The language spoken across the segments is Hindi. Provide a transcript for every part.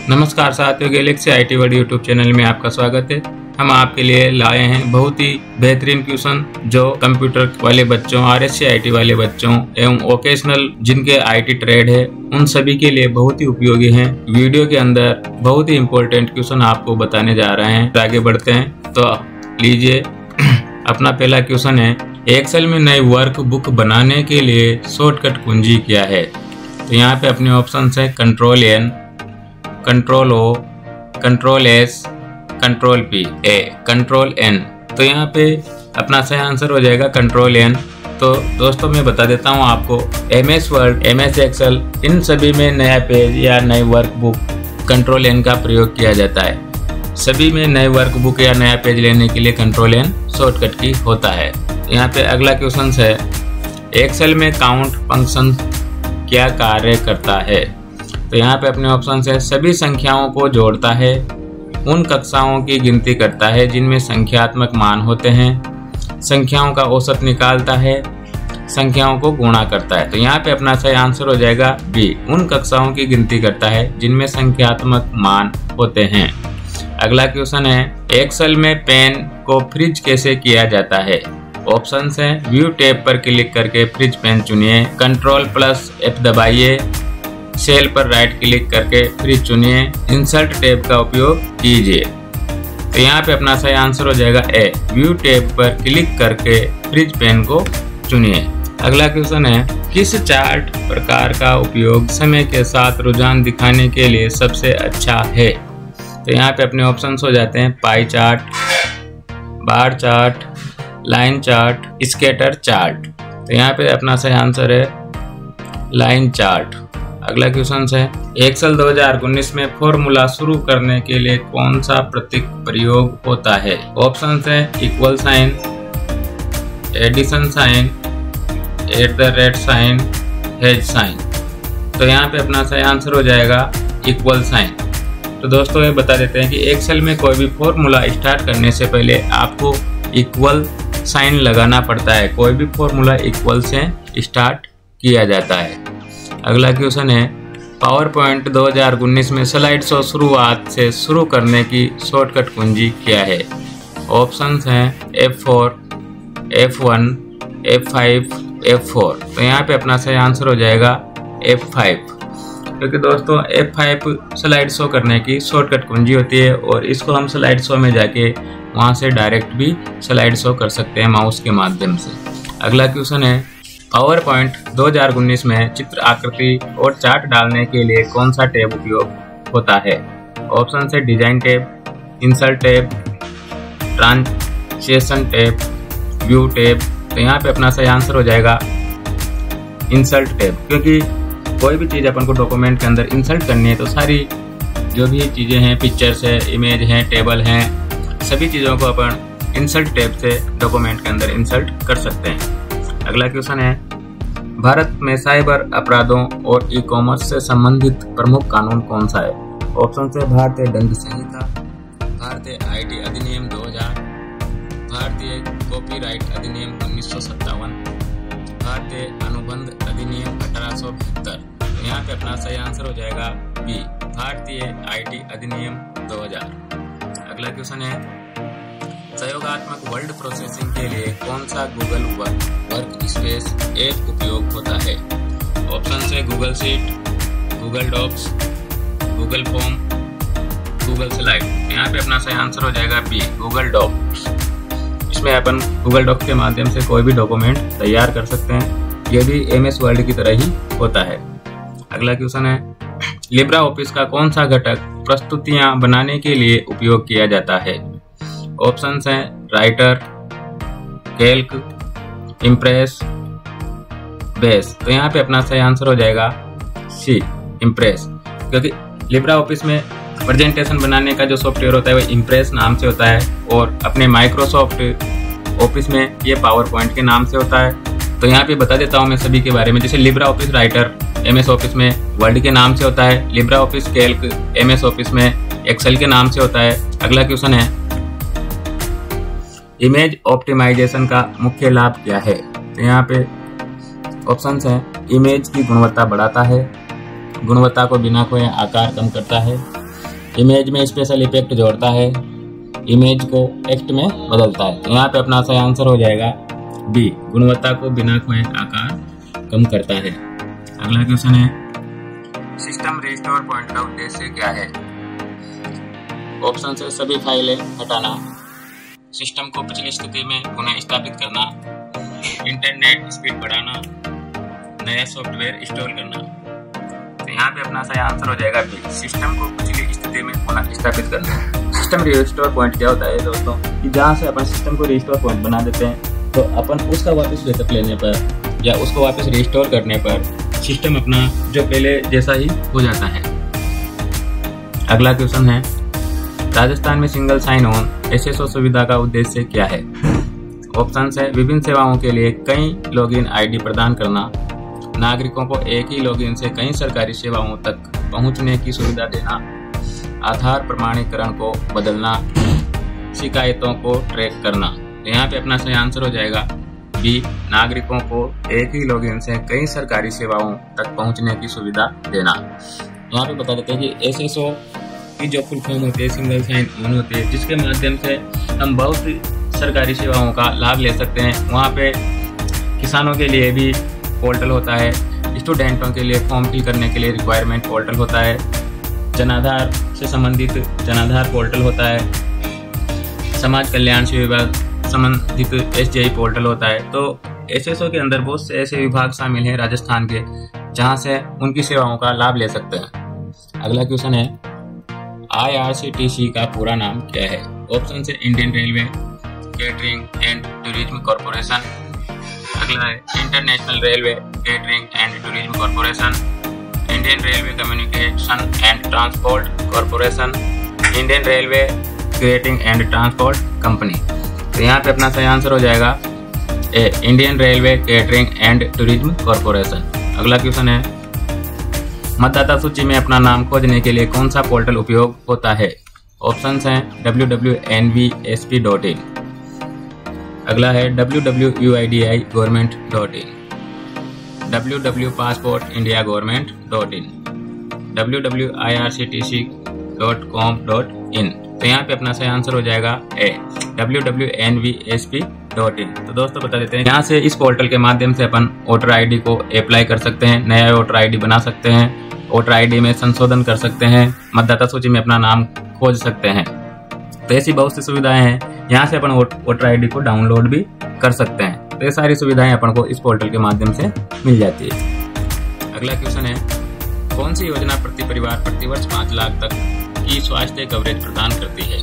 नमस्कार साथियों, Galaxy IT world YouTube channel में आपका स्वागत है। हम आपके लिए लाए हैं बहुत ही बेहतरीन क्वेश्चन जो कंप्यूटर वाले बच्चों, आरएससी आईटी वाले बच्चों एवं वोकेशनल जिनके आईटी ट्रेड है उन सभी के लिए बहुत ही उपयोगी हैं। वीडियो के अंदर बहुत ही इम्पोर्टेंट क्वेश्चन आपको बताने जा रहे हैं। आगे बढ़ते हैं तो लीजिए। अपना पहला क्वेश्चन है, एक्सेल में नई वर्क बुक बनाने के लिए शॉर्टकट कुंजी क्या है? तो यहाँ पे अपने ऑप्शन है control N, control O, control S, control P, control N। तो यहाँ पे अपना सही आंसर हो जाएगा कंट्रोल N। तो दोस्तों मैं बता देता हूँ आपको, MS वर्ड, MS एक्सेल इन सभी में नया पेज या नई वर्क बुक कंट्रोल N का प्रयोग किया जाता है। सभी में नए वर्क बुक या नया पेज लेने के लिए कंट्रोल N शॉर्टकट की होता है। यहाँ पे अगला क्वेश्चन है, एक्सेल में काउंट फंक्शन क्या कार्य करता है? तो यहाँ पे अपने ऑप्शन है, सभी संख्याओं को जोड़ता है, उन कक्षाओं की गिनती करता है जिनमें संख्यात्मक मान होते हैं, संख्याओं का औसत निकालता है, संख्याओं को गुणा करता है। तो यहाँ पे अपना सही आंसर हो जाएगा बी, उन कक्षाओं की गिनती करता है जिनमें संख्यात्मक मान होते हैं। अगला क्वेश्चन है, एक्सेल में पेन को फ्रीज कैसे किया जाता है? ऑप्शन है, व्यू टैब पर क्लिक करके फ्रीज पेन चुनिए, Ctrl+F दबाइए, सेल पर राइट क्लिक करके फ्रीज चुनिए, इंसर्ट टैब का उपयोग कीजिए। तो यहाँ पे अपना सही आंसर हो जाएगा ए, व्यू टैब पर क्लिक करके फ्रीज पेन को चुनिए। अगला क्वेश्चन है, किस चार्ट प्रकार का उपयोग समय के साथ रुझान दिखाने के लिए सबसे अच्छा है? तो यहाँ पे अपने ऑप्शंस हो जाते हैं pie chart, bar chart, line chart, scatter chart. तो यहाँ पे अपना सही आंसर है लाइन चार्ट। अगला क्वेश्चन है, एक्सेल 2019 में फॉर्मूला शुरू करने के लिए कौन सा प्रतीक प्रयोग होता है? ऑप्शन है equal sign, addition sign, @ sign, hash sign. तो यहाँ पे अपना सही आंसर हो जाएगा इक्वल साइन। तो दोस्तों ये बता देते हैं कि एक्सेल में कोई भी फॉर्मूला स्टार्ट करने से पहले आपको इक्वल साइन लगाना पड़ता है। कोई भी फॉर्मूला इक्वल से स्टार्ट किया जाता है। अगला क्वेश्चन है, पावर पॉइंट 2019 में स्लाइड शो शुरुआत से शुरू करने की शॉर्टकट कुंजी क्या है? ऑप्शंस हैं F4, F1, F5, F4। तो यहाँ पे अपना सही आंसर हो जाएगा F5, क्योंकि दोस्तों F5 स्लाइड शो करने की शॉर्टकट कुंजी होती है और इसको हम स्लाइड शो में जाके वहाँ से डायरेक्ट भी स्लाइड शो कर सकते हैं माउस के माध्यम से। अगला क्वेश्चन है, पावर पॉइंट 2019 में चित्र आकृति और चार्ट डालने के लिए कौन सा टैब उपयोग होता है? ऑप्शन है design tab, insert tab, transition tab, view tab. तो यहाँ पे अपना सही आंसर हो जाएगा इंसर्ट टैब, क्योंकि कोई भी चीज़ अपन को डॉक्यूमेंट के अंदर इंसर्ट करनी है तो सारी जो भी चीज़ें हैं, पिक्चर्स है, इमेज हैं, टेबल हैं, सभी चीज़ों को अपन इंसर्ट टैब से डॉक्यूमेंट के अंदर इंसर्ट कर सकते हैं। अगला क्वेश्चन है, भारत में साइबर अपराधों और ई कॉमर्स से संबंधित प्रमुख कानून कौन सा है? ऑप्शन है भारतीय दंड संहिता, भारतीय आईटी अधिनियम 2000, भारतीय कॉपीराइट अधिनियम 1957, भारतीय अनुबंध अधिनियम 1872। तो यहाँ पे अपना सही आंसर हो जाएगा बी, भारतीय आईटी अधिनियम 2000। अगला क्वेश्चन है, सहयोगात्मक वर्ड प्रोसेसिंग के लिए कौन सा गूगल वर्क स्पेस ऐप उपयोग होता है? ऑप्शन है Google sheet, Google docs, Google form, Google slide. यहाँ पे अपना सही आंसर हो जाएगा बी, गूगल डॉक्स। इसमें अपन गूगल डॉक्स के माध्यम से कोई भी डॉक्यूमेंट तैयार कर सकते हैं। ये भी MS वर्ड की तरह ही होता है। अगला क्वेश्चन है, लिब्रा ऑफिस का कौन सा घटक प्रस्तुतियां बनाने के लिए उपयोग किया जाता है? ऑप्शंस हैं राइटर, कैल्क, इम्प्रेस, बेस। तो यहाँ पे अपना सही आंसर हो जाएगा सी, इम्प्रेस, क्योंकि लिब्रा ऑफिस में प्रेजेंटेशन बनाने का जो सॉफ्टवेयर होता है वो इम्प्रेस नाम से होता है और अपने माइक्रोसॉफ्ट ऑफिस में ये पावर पॉइंट के नाम से होता है। तो यहाँ पे बता देता हूँ मैं सभी के बारे में। जैसे Libra office writer MS office में वर्ड के नाम से होता है, Libra office Calc MS office में एक्सेल के नाम से होता है। अगला क्वेश्चन है, इमेज ऑप्टिमाइजेशन का मुख्य लाभ क्या है? तो यहाँ पे ऑप्शंस हैं, इमेज की गुणवत्ता बढ़ाता है, गुणवत्ता को बिना खोए आकार कम करता है, इमेज में स्पेशल इफेक्ट जोड़ता है, इमेज को टेक्स्ट में बदलता है। यहाँ पे अपना सही आंसर हो जाएगा बी, गुणवत्ता को बिना खोए आकार कम करता है। अगला क्वेश्चन है, सिस्टम रिस्टोर पॉइंट का उद्देश्य क्या है? ऑप्शन से सभी फाइलें हटाना, सिस्टम को पिछली स्थिति में पुनः स्थापित करना, इंटरनेट स्पीड बढ़ाना, नया सॉफ्टवेयर इंस्टॉल करना। तो यहाँ पे अपना सही आंसर हो जाएगा बी, सिस्टम को पिछली स्थिति में पुनः स्थापित करना। सिस्टम रिस्टोर पॉइंट क्या होता है दोस्तों, कि जहाँ से अपन सिस्टम को रिस्टोर पॉइंट बना देते हैं तो अपन उसका वापस बैकअप लेने पर या उसको वापस रिस्टोर करने पर सिस्टम अपना जो पहले जैसा ही हो जाता है। अगला क्वेश्चन है, राजस्थान में सिंगल साइन ऑन SSO सुविधा का उद्देश्य क्या है? ऑप्शन है, विभिन्न सेवाओं के लिए कई लॉगिन आईडी प्रदान करना, नागरिकों को एक ही लॉगिन से कई सरकारी सेवाओं तक पहुंचने की सुविधा देना, आधार प्रमाणीकरण को बदलना, शिकायतों को ट्रैक करना। यहाँ पे अपना सही आंसर हो जाएगा बी, नागरिकों को एक ही लॉगिन से कई सरकारी सेवाओं तक पहुंचने की सुविधा देना। यहाँ पे बता देते हैं कि SSO की जो फुल फॉर्म होती है सिंगल साइन ऑन होती है, जिसके माध्यम से हम बहुत सी सरकारी सेवाओं का लाभ ले सकते हैं। वहाँ पे किसानों के लिए भी पोर्टल होता है, स्टूडेंटों के लिए फॉर्म फिल करने के लिए रिक्वायरमेंट पोर्टल होता है, जनाधार से संबंधित जनाधार पोर्टल होता है, समाज कल्याण से विभाग संबंधित SGI पोर्टल होता है। तो SSO के अंदर बहुत से ऐसे विभाग शामिल हैं राजस्थान के, जहां से उनकी सेवाओं का लाभ ले सकते हैं। अगला क्वेश्चन है, IRCTC का पूरा नाम क्या है? ऑप्शन से Indian railway catering and tourism corporation, अगला है international railway catering and tourism corporation, Indian railway communication and transport corporation, Indian railway creating and transport company. तो यहाँ पे अपना सही आंसर हो जाएगा A, Indian railway catering and tourism corporation. अगला क्वेश्चन है, मतदाता सूची में अपना नाम खोजने के लिए कौन सा पोर्टल उपयोग होता है? ऑप्शंस हैं www.nvsp.in, अगला है www.uidi.government.in, www.passportindiagovernment.in, www.irctc.com.in। तो यहाँ पे अपना सही आंसर हो जाएगा ए, www.nvsp.in। तो दोस्तों बता देते हैं, यहाँ से इस पोर्टल के माध्यम से अपन वोटर आईडी को अप्लाई कर सकते हैं, नया वोटर आईडी बना सकते हैं, वोटर आईडी में संशोधन कर सकते हैं, मतदाता सूची में अपना नाम खोज सकते हैं। तो ऐसी बहुत सी सुविधाएं हैं, यहाँ से अपन वोटर आईडी को डाउनलोड भी कर सकते हैं। तो ये सारी सुविधाएं अपन को इस पोर्टल के माध्यम से मिल जाती है। अगला क्वेश्चन है, कौन सी योजना प्रति परिवार प्रतिवर्ष 5 लाख तक की स्वास्थ्य कवरेज प्रदान करती है?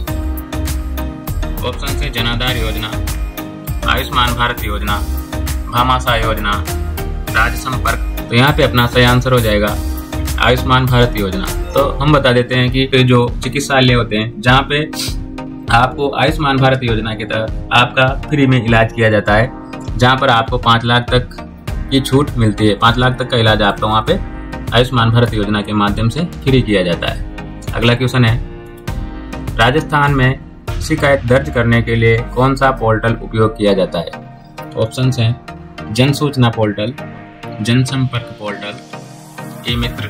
ऑप्शन है जनाधार योजना, आयुष्मान भारत योजना, भामाशाह योजना, राज्य संपर्क। तो यहाँ पे अपना सही आंसर हो जाएगा आयुष्मान भारत योजना। तो हम बता देते हैं कि जो चिकित्सालय होते हैं जहाँ पे आपको आयुष्मान भारत योजना के तहत आपका फ्री में इलाज किया जाता है, जहाँ पर आपको 5 लाख तक की छूट मिलती है। 5 लाख तक का इलाज आपका वहाँ पे आयुष्मान भारत योजना के माध्यम से फ्री किया जाता है। अगला क्वेश्चन है, राजस्थान में शिकायत दर्ज करने के लिए कौन सा पोर्टल उपयोग किया जाता है? ऑप्शंस हैं जन सूचना पोर्टल, जनसंपर्क पोर्टल, ई-मित्र,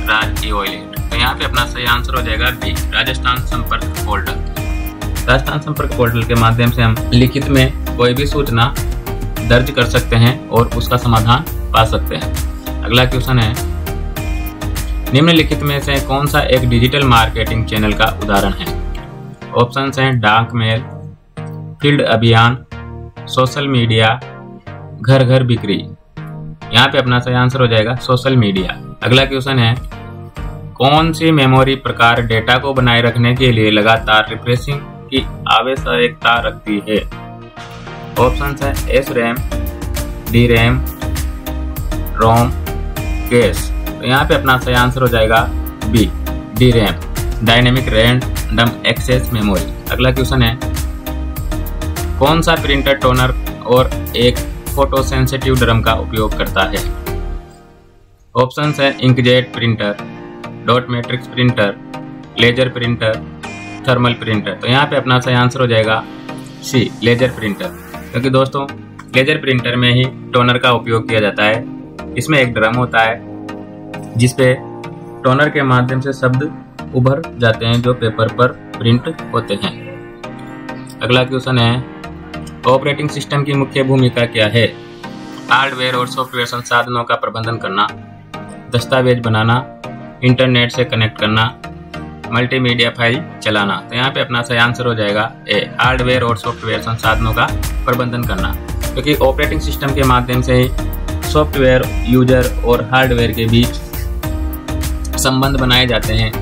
राज ई-वॉलेट। तो यहाँ पे अपना सही आंसर हो जाएगा बी, राजस्थान संपर्क पोर्टल। राजस्थान संपर्क पोर्टल के माध्यम से हम लिखित में कोई भी सूचना दर्ज कर सकते हैं और उसका समाधान पा सकते हैं। अगला क्वेश्चन है, निम्नलिखित में से कौन सा एक डिजिटल मार्केटिंग चैनल का उदाहरण है? ऑप्शंस हैं डाक मेल, फील्ड अभियान, सोशल मीडिया, घर घर बिक्री। यहाँ पे अपना सही आंसर हो जाएगा सोशल मीडिया। अगला क्वेश्चन है, कौन सी मेमोरी प्रकार डेटा को बनाए रखने के लिए लगातार रिफ्रेशिंग की आवश्यकता रखती है? ऑप्शंस है SRAM, DRAM, ROM, कैश। तो यहाँ पे अपना सही आंसर हो जाएगा B, DRAM, dynamic random access memory. अगला क्वेश्चन है, कौन सा प्रिंटर टोनर और एक फोटो सेंसिटिव ड्रम का उपयोग करता है? ऑप्शंस है inkjet printer, dot matrix printer, laser printer, thermal printer. तो यहाँ पे अपना सही आंसर हो जाएगा सी, लेजर प्रिंटर, क्योंकि दोस्तों लेजर प्रिंटर में ही टोनर का उपयोग किया जाता है। इसमें एक ड्रम होता है जिसपे टोनर के माध्यम से शब्द उभर जाते हैं जो पेपर पर प्रिंट होते हैं। अगला क्वेश्चन है, ऑपरेटिंग सिस्टम की मुख्य भूमिका क्या है? हार्डवेयर और सॉफ्टवेयर संसाधनों का प्रबंधन करना, दस्तावेज बनाना, इंटरनेट से कनेक्ट करना, मल्टीमीडिया फाइल चलाना। तो यहाँ पे अपना सही आंसर हो जाएगा ए, हार्डवेयर और सॉफ्टवेयर संसाधनों का प्रबंधन करना, क्योंकि ऑपरेटिंग सिस्टम के माध्यम से ही सॉफ्टवेयर यूजर और हार्डवेयर के बीच संबंध बनाए जाते हैं,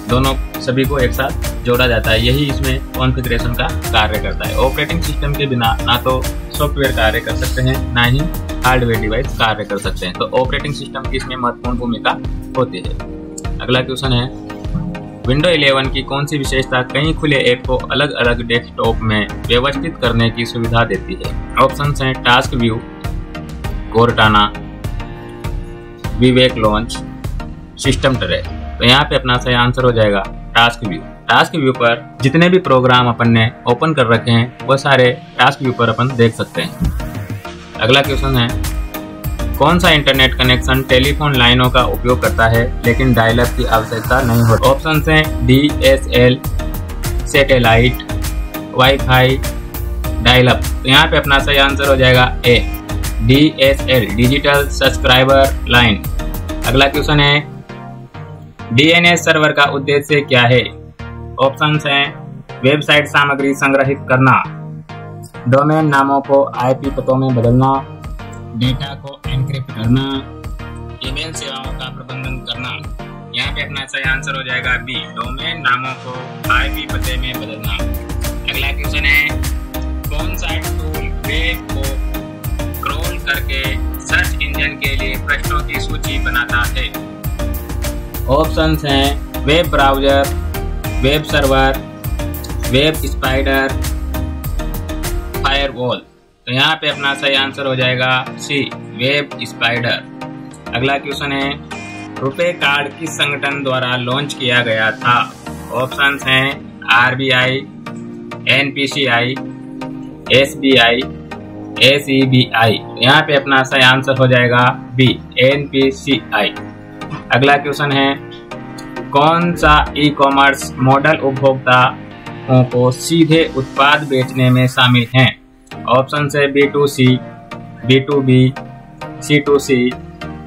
दोनों सभी को एक साथ जोड़ा जाता है। यही इसमें कॉन्फ़िगरेशन का कार्य करता है। ऑपरेटिंग सिस्टम के बिना ना तो सॉफ्टवेयर कार्य कर सकते हैं, ना ही हार्डवेयर डिवाइस कार्य कर सकते हैं। तो ऑपरेटिंग सिस्टम की इसमें महत्वपूर्ण भूमिका होती है। अगला क्वेश्चन है, विंडो 11 की कौन सी विशेषता कई खुले ऐप को अलग अलग डेस्कटॉप में व्यवस्थित करने की सुविधा देती है? ऑप्शंस हैं टास्क व्यू, कोर्टाना, विवेक लॉन्च, सिस्टम ट्रे। तो यहाँ पे अपना सही आंसर हो जाएगा टास्क व्यू। टास्क व्यू पर जितने भी प्रोग्राम अपन ने ओपन कर रखे हैं वो सारे टास्क व्यू पर अपन देख सकते हैं। अगला क्वेश्चन है, कौन सा इंटरनेट कनेक्शन टेलीफोन लाइनों का उपयोग करता है लेकिन डायल अप की आवश्यकता नहीं होती? ऑप्शंस हैं DSL, satellite, wifi, dial up. तो यहाँ पे अपना सही आंसर हो जाएगा ए, DSL, डिजिटल सब्सक्राइबर लाइन। अगला क्वेश्चन है, DNS सर्वर का उद्देश्य क्या है? ऑप्शंस हैं वेबसाइट सामग्री संग्रहित करना, डोमेन नामों को IP पतों में बदलना, डेटा को एन्क्रिप्ट करना, ईमेल सेवाओं का प्रबंधन करना। यहाँ पे अपना सही आंसर हो जाएगा बी, डोमेन नामों को IP पते में बदलना। अगला क्वेश्चन है, कौन सा टूल वेब को क्रॉल करके सर्च इंजन के लिए प्रश्नों की सूची बनाता है? ऑप्शंस हैं web browser, web server, web spider, firewall. तो यहाँ पे अपना सही आंसर हो जाएगा सी, वेब स्पाइडर। अगला क्वेश्चन है, रुपे कार्ड किस संगठन द्वारा लॉन्च किया गया था? ऑप्शंस हैं RBI, NPCI, SBI, SEBI। यहाँ पे अपना सही आंसर हो जाएगा बी, NPCI। अगला क्वेश्चन है, कौन सा ई-कॉमर्स मॉडल उपभोक्ताओं को सीधे उत्पाद बेचने में शामिल है? ऑप्शन है B2C, B2B, C2C,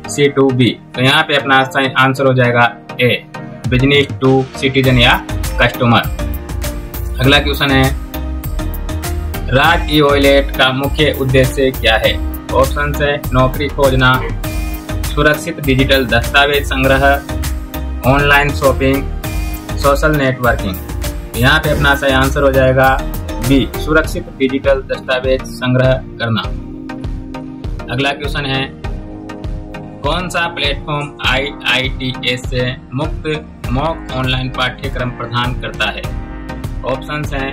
C2B। तो यहाँ पे अपना सही आंसर हो जाएगा ए, बिजनेस टू सिटीजन या कस्टमर। अगला क्वेश्चन है, राज ई-वॉलेट का मुख्य उद्देश्य क्या है? ऑप्शन है नौकरी खोजना, सुरक्षित डिजिटल दस्तावेज संग्रह, ऑनलाइन शॉपिंग, सोशल नेटवर्किंग। यहाँ पे अपना सही आंसर हो जाएगा बी, सुरक्षित डिजिटल दस्तावेज संग्रह करना। अगला क्वेश्चन है, कौन सा प्लेटफॉर्म IITS से मुफ्त मॉक ऑनलाइन पाठ्यक्रम प्रदान करता है? ऑप्शंस हैं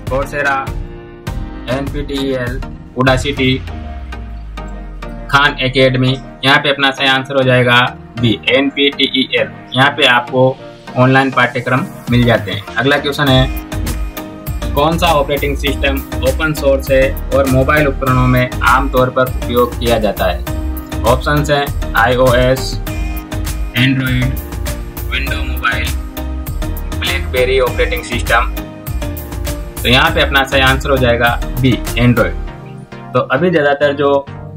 कोर्सेरा, NPTEL, उडासिटी, खान एकेडमी। यहाँ पे अपना सही आंसर हो जाएगा बी, NPTEL। यहाँ पे आपको ऑनलाइन पाठ्यक्रम मिल जाते हैं। अगला क्वेश्चन है, कौन सा ऑपरेटिंग सिस्टम ओपन सोर्स है और मोबाइल उपकरणों में आमतौर पर उपयोग किया जाता है? ऑप्शंस हैं iOS, Android, window mobile, blackberry operating system. तो यहाँ पे अपना सही आंसर हो जाएगा बी, एंड्रॉइड। तो अभी ज्यादातर जो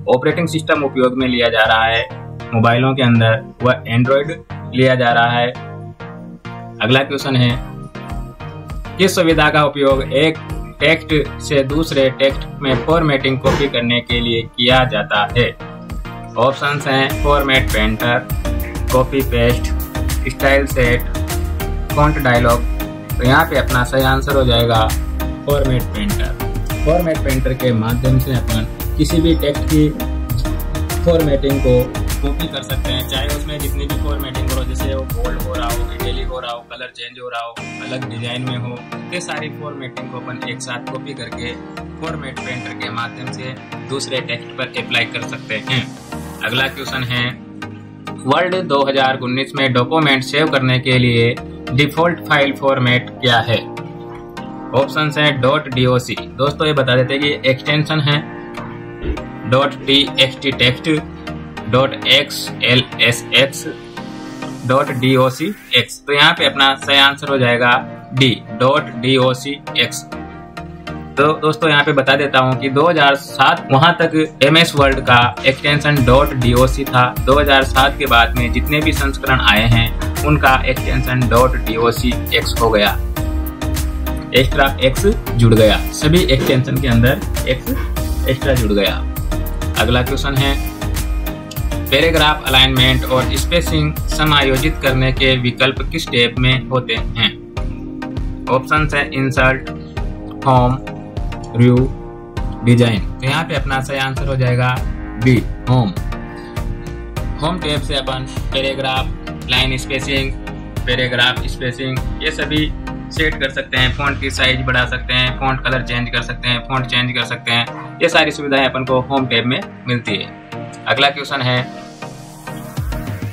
ऑपरेटिंग सिस्टम उपयोग में लिया जा रहा है मोबाइलों के अंदर वह एंड्रॉइड लिया जा रहा है। अगला क्वेश्चन है, किस सुविधा का उपयोग एक टेक्स्ट से दूसरे टेक्स्ट में फॉर्मेटिंग कॉपी करने के लिए किया जाता है? ऑप्शंस हैं format painter, copy paste, style set, font dialog. तो यहाँ पे अपना सही आंसर हो जाएगा फॉर्मेट पेंटर। फॉर्मेट पेंटर के माध्यम से अपन किसी भी टेक्स्ट की फॉर्मेटिंग को कॉपी कर सकते हैं, चाहे उसमें जितनी भी फॉर्मेटिंग हो, जैसे वो बोल्ड हो रहा हो, इटैलिक हो रहा हो, कलर चेंज हो रहा हो, अलग डिजाइन में हो, ये सारी फॉर्मेटिंग को अपन एक साथ कॉपी करके फॉर्मेट पेंटर के माध्यम से दूसरे टेक्स्ट पर अप्लाई कर सकते हैं। अगला क्वेश्चन है, वर्ड 2019 में डॉक्यूमेंट सेव करने के लिए डिफॉल्ट फाइल फॉर्मेट क्या है? ऑप्शंस हैं .doc। दोस्तों ये बता देते हैं कि एक्सटेंशन है .txt टेक्स्ट, .xlsx, .docx। तो यहाँ पे अपना सही आंसर हो जाएगा डी .docx। तो दोस्तों यहाँ पे बता देता हूँ कि 2007 वहां तक MS वर्ड का एक्सटेंशन .doc था। 2007 के बाद में जितने भी संस्करण आए हैं उनका एक्सटेंशन .docx हो गया, एक्स्ट्रा x जुड़ गया, सभी एक्सटेंशन के अंदर x एक्स्ट्रा जुड़ गया। अगला क्वेश्चन है, पैराग्राफ अलाइनमेंट और स्पेसिंग समायोजित करने के विकल्प किस स्टेप में होते हैं? ऑप्शन है इंसर्ट, होम, व्यू, डिजाइन। तो यहाँ पे अपना सही आंसर हो जाएगा बी होम। होम टैब से अपन paragraph, line spacing, paragraph spacing ये सभी सेट कर सकते हैं। फ़ॉन्ट की साइज बढ़ा सकते हैं, फ़ॉन्ट कलर चेंज कर सकते हैं, फ़ॉन्ट चेंज कर सकते हैं। ये सारी सुविधाएं अपन को होम टैब में मिलती है। अगला क्वेश्चन है,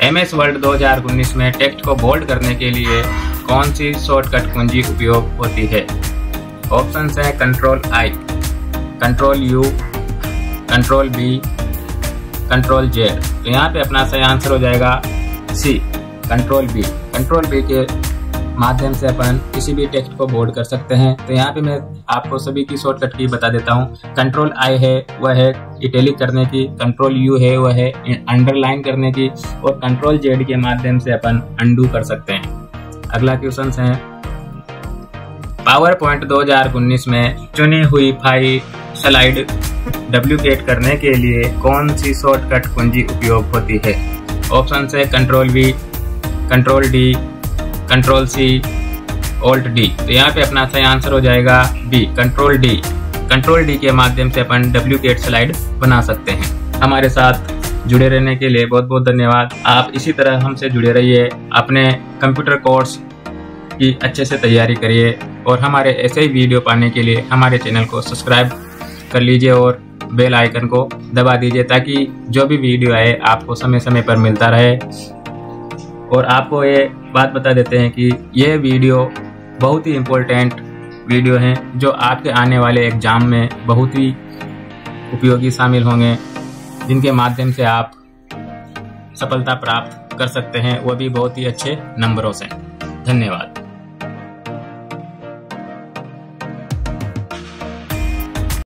MS वर्ड 2019 में टेक्स्ट को बोल्ड करने के लिए कौन सी शॉर्टकट कुंजी उपयोग होती है? ऑप्शन है control I, control U, control B, control Z। तो यहाँ पे अपना सही आंसर हो जाएगा C, control B। Control B के माध्यम से अपन किसी भी टेक्स्ट को बोल्ड कर सकते हैं। तो यहाँ पे मैं आपको सभी की शॉर्टकट की बता देता हूँ। कंट्रोल I है वह है इटैलिक करने की, कंट्रोल U है वह है अंडरलाइन करने की, और कंट्रोल Z के माध्यम से अपन अंडू कर सकते हैं। अगला क्वेश्चन है, पावर पॉइंट 2019 में चुनी हुई फाइल स्लाइड डुप्लीकेट करने के लिए कौन सी शॉर्टकट कुंजी उपयोग होती है? ऑप्शन है control V, control D, control C, alt D। तो यहाँ पे अपना सही आंसर हो जाएगा B control D। Control D के माध्यम से अपन डुप्लीकेट स्लाइड बना सकते हैं। हमारे साथ जुड़े रहने के लिए बहुत बहुत धन्यवाद। आप इसी तरह हमसे जुड़े रहिए, अपने कंप्यूटर कोर्स की अच्छे से तैयारी करिए, और हमारे ऐसे ही वीडियो पाने के लिए हमारे चैनल को सब्सक्राइब कर लीजिए और बेल आइकन को दबा दीजिए, ताकि जो भी वीडियो आए आपको समय समय पर मिलता रहे। और आपको ये बात बता देते हैं कि ये वीडियो बहुत ही इम्पोर्टेंट वीडियो हैं, जो आपके आने वाले एग्जाम में बहुत ही उपयोगी शामिल होंगे, जिनके माध्यम से आप सफलता प्राप्त कर सकते हैं, वो भी बहुत ही अच्छे नंबरों से। धन्यवाद।